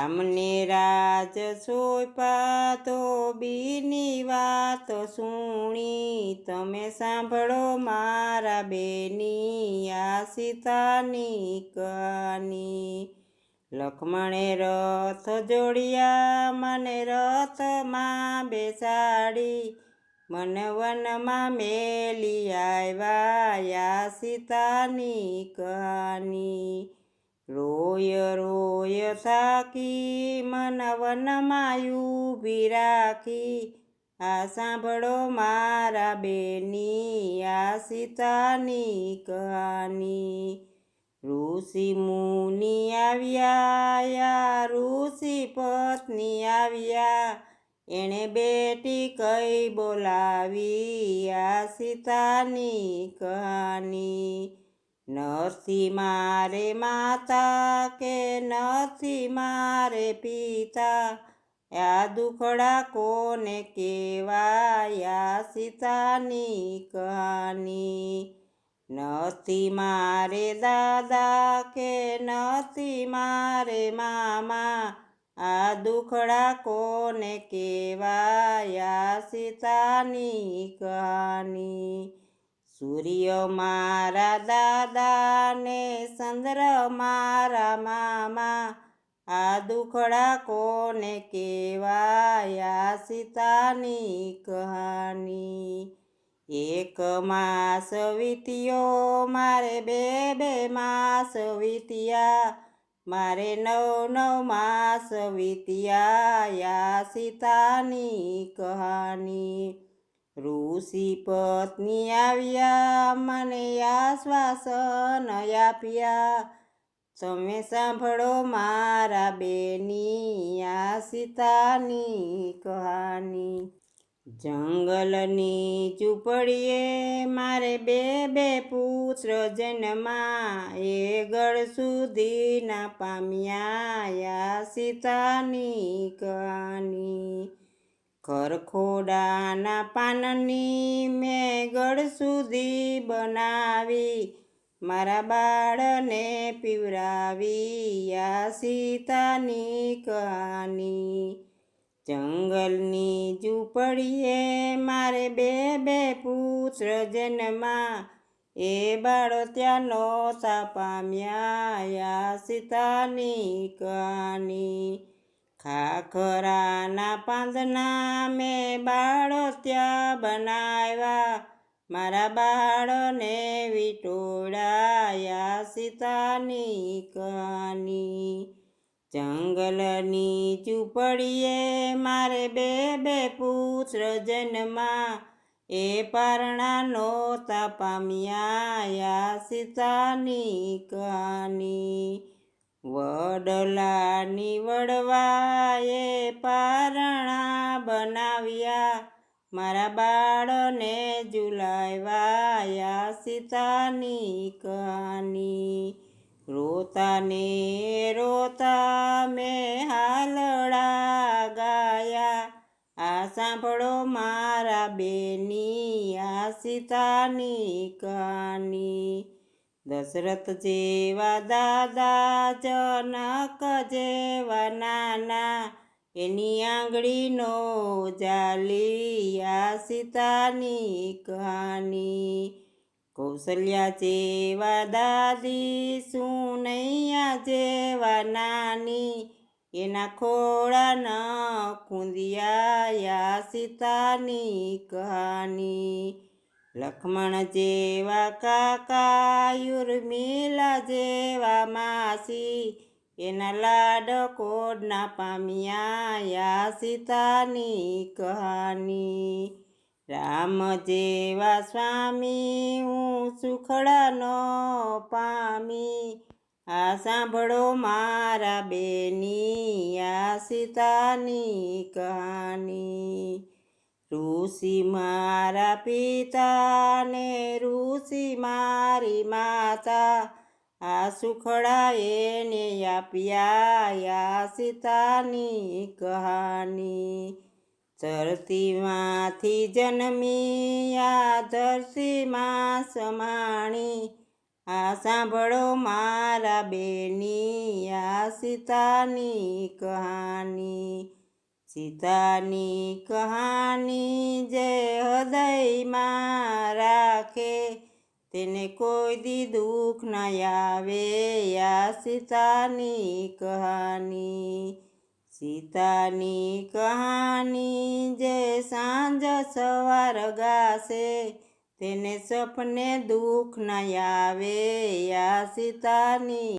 રામને રાજ સોંપ્યા તો બીની વાત સુણી, તમે સાંભળો મારા બેની આ સીતાની કહાની। લક્ષ્મણે રથ જોડ્યા મને રથમાં બેસાડી, મન વનમાં મેલી આવ્યા આ સીતાની કહાની। રોય રોય થાકી મન વનમાં ઊભી રાખી, આ સાંભળો મારા બેની આ સીતાની કહાની। ઋષિ મુનિ આવ્યા ઋષિ પત્ની આવ્યા, એણે બેટી કઈ બોલાવી આ સીતાની કહાની। નથી મારે માતા કે નથી મારે પિતા, આ દુખડા કોને કહેવાય આ સીતાની કહાની। નથી મારે દાદા કે નથી મારે મામા, આ દુખડા કોને કહેવાય આ સીતાની કહાની। સૂર્ય મારા દાદા ને ચંદ્ર મારા મામા, આ દુખડા કોને કહેવાય આ સીતાની કહાની। એક માસ વીત્યો મારે બે માસ વીત્યા, મારે 9 માસ વીત્યા આ સીતાની કહાની। ઋષિ પત્ની આવ્યા મને આશ્વાસન આપ્યા, તમે સાંભળો મારા બેની આ સીતાની કહાની। જંગલની ઝૂંપડીએ મારે બે પુત્ર જન્મા, એ ગળ સુધી ના પામ્યા આ સીતાની કહાની। ખરખોડાના પાનની મેં ગળ સુધી બનાવી, મારા બાળને પીવરાવી આ સીતાની કહાની। જંગલની ઝૂંપડીએ મારે બે પુત્ર જન્મા, એ બાળો ત્યાં નહોતા પામ્યા આ સીતાની કહાની। ખાખરાના પાંદના મેં બાળો ત્યાં બનાવ્યા, મારા બાળને વિટોળાયા આ સીતાની કહાની। જંગલની ઝૂંપડીએ મારે બે પુત્ર જન્મા, એ પારણા નહોતા પામ્યા આ સીતાની કહાની। વડલાની વડવાએ પારણા બનાવ્યા, મારા બાળને ઝુલાવ્યા આ સીતાની કહાની। રોતા ને રોતા મેં હાલડા ગાયા, આ સાંભળો મારા બેની આ સીતાની કહાની। દશરથ જેવા દાદા જનક જેવા નાના, એની આંગળીનો જાલી આ સીતાની કહાની। કૌશલ્યા જેવા દાદી સુનૈયા જેવા નાની, એના ખોળા ન ખૂંદિયા આ સીતાની કહાની। લક્ષ્મણ જેવા કાકા યુર્મિલા જેવા માસી, એના લાડ કોડના પામ્યા આ સીતાની કહાની। રામ જેવા સ્વામી હું સુખડાનો પામી, આ સાંભળો મારા બેની આ સીતાની કહાની। ઋષિ મારા પિતા ને ઋષિ મારી માતા, આ સુખડા એને આપ્યા આ સીતાની કહાની। ધરતીમાંથી જન્મી આ ધરતીમાં સમાણી, આ સાંભળો મારા બેની આ સીતાની કહાની, સીતાની કહાની જે હૃદયમાં રાખે તેને કોઈ દી દુઃખ ન આવે, આ સીતાની કહાની, સીતાની કહાની જે સાંજ સવાર ગાશે તેને સપને દુઃખ ન આવે, આ સીતાની